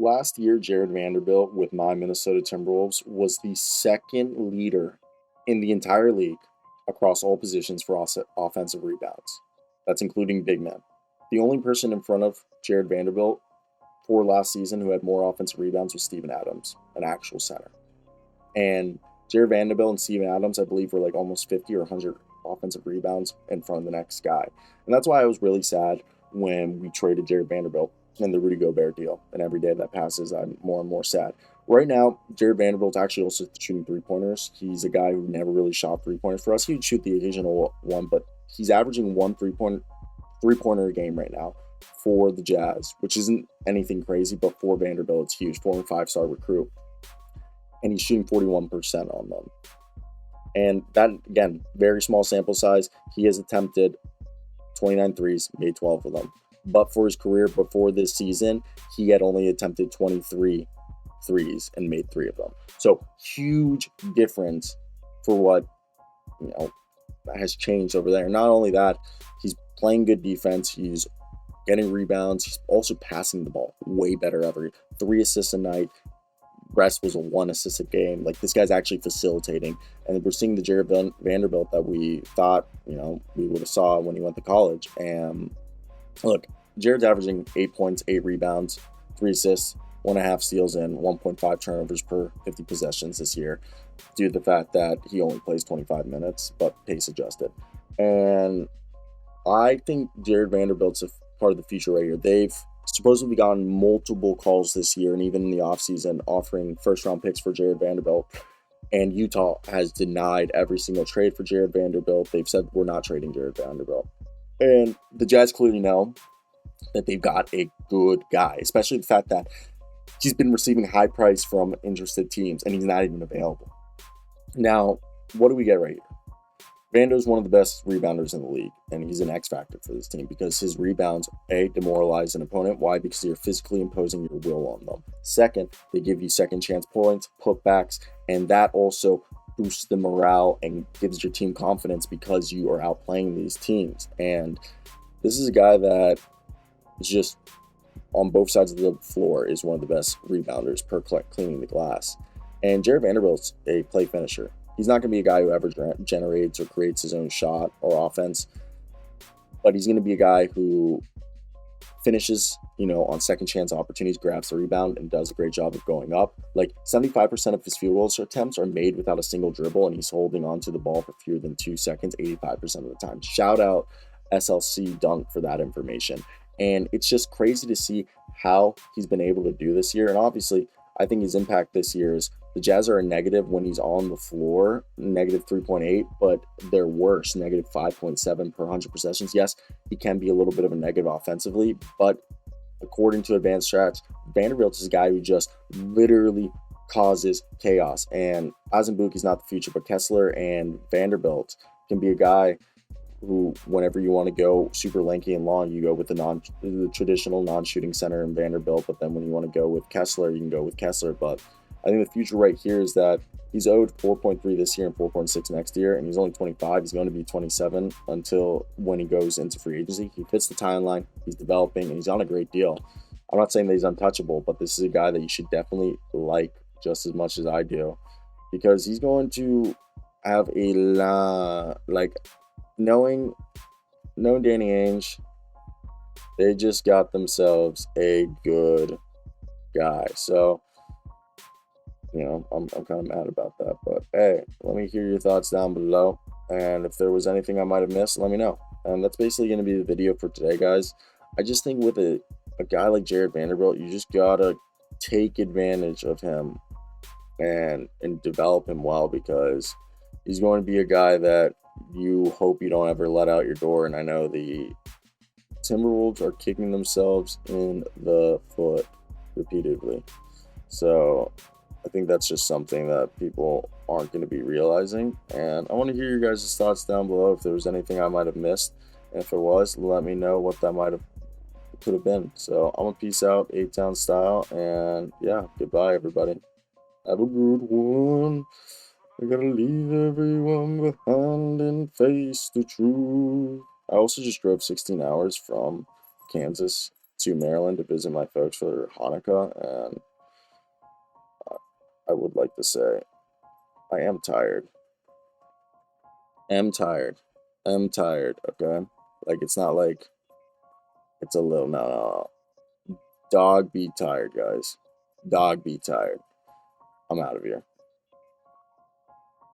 Last year, Jared Vanderbilt with my Minnesota Timberwolves was the second leader in the entire league across all positions for offensive rebounds. That's including big men. The only person in front of Jared Vanderbilt for last season who had more offensive rebounds was Steven Adams, an actual center. And Jared Vanderbilt and Steven Adams, I believe, were like almost 50 or 100 offensive rebounds in front of the next guy. And that's why I was really sad when we traded Jared Vanderbilt and the Rudy Gobert deal. And every day that passes, I'm more and more sad. Right now, Jared Vanderbilt's actually also shooting three pointers. He's a guy who never really shot three pointers for us. He would shoot the occasional one, but he's averaging one three pointer a game right now for the Jazz, which isn't anything crazy, but for Vanderbilt, it's huge. 4 and 5 star recruit, and he's shooting 41% on them. And that, again, very small sample size. He has attempted 29 threes, made 12 of them. But for his career before this season, he had only attempted 23 threes and made 3 of them. So huge difference for what, you know, has changed over there. Not only that, he's playing good defense. He's getting rebounds. He's also passing the ball way better every 3 assists a night. Rest was a 1 assist a game. Like, this guy's actually facilitating, and we're seeing the Jared Vanderbilt that we thought we would have saw when he went to college. And look, Jared's averaging 8 points, 8 rebounds, 3 assists, 1.5 steals, and 1.5 turnovers per 50 possessions this year, due to the fact that he only plays 25 minutes, but pace adjusted. And I think Jared Vanderbilt's a part of the future right here. They've supposedly gotten multiple calls this year and even in the offseason offering first round picks for Jared Vanderbilt. And Utah has denied every single trade for Jared Vanderbilt. They've said, we're not trading Jared Vanderbilt. And the Jazz clearly know that they've got a good guy, especially the fact that he's been receiving high price from interested teams and he's not even available. Now, what do we get right here? Vando's one of the best rebounders in the league, and he's an X factor for this team because his rebounds, A, demoralize an opponent. Why? Because you're physically imposing your will on them. Second, they give you second chance points, putbacks, and that also boosts the morale and gives your team confidence because you are outplaying these teams. And this is a guy that is just on both sides of the floor is one of the best rebounders per cleaning the glass. And Jared Vanderbilt's a play finisher. He's not going to be a guy who ever generates or creates his own shot or offense, but he's going to be a guy who finishes, on second chance opportunities, grabs the rebound, and does a great job of going up. Like, 75% of his field goal attempts are made without a single dribble, and he's holding onto the ball for fewer than 2 seconds 85% of the time. Shout out SLC Dunk for that information. And it's just crazy to see how he's been able to do this year. And obviously, I think his impact this year is the Jazz are a negative when he's on the floor, negative 3.8, but they're worse, negative 5.7 per 100 possessions. Yes, he can be a little bit of a negative offensively, but according to advanced stats, Vanderbilt is a guy who just literally causes chaos. And Azenbuch is not the future, but Kessler and Vanderbilt can be a guy who, whenever you want to go super lanky and long, you go with the traditional non-shooting center in Vanderbilt. But then when you want to go with Kessler, you can go with Kessler. But I think the future right here is that he's owed 4.3 this year and 4.6 next year, and he's only 25. He's going to be 27 until when he goes into free agency. He fits the timeline. He's developing, and he's on a great deal. I'm not saying that he's untouchable, but this is a guy that you should definitely like just as much as I do, because he's going to have a lot, like, knowing Danny Ainge, they just got themselves a good guy. So, I'm kind of mad about that. But hey, let me hear your thoughts down below. And if there was anything I might have missed, let me know. And that's basically going to be the video for today, guys. I just think with a guy like Jared Vanderbilt, you just got to take advantage of him and develop him well, because he's going to be a guy that you hope you don't ever let out your door. And I know the Timberwolves are kicking themselves in the foot repeatedly. So I think that's just something that people aren't going to be realizing. And I want to hear your guys' thoughts down below if there was anything I might have missed. And if there was, let me know what that could have been. So I'm going to peace out, A-Town style. And yeah, goodbye, everybody. Have a good one. I gotta leave everyone behind and face the truth. I also just drove 16 hours from Kansas to Maryland to visit my folks for Hanukkah, and I would like to say I am tired. Am tired. Am tired. Okay, like it's not like it's a little no. Dog be tired, guys. Dog be tired. I'm out of here.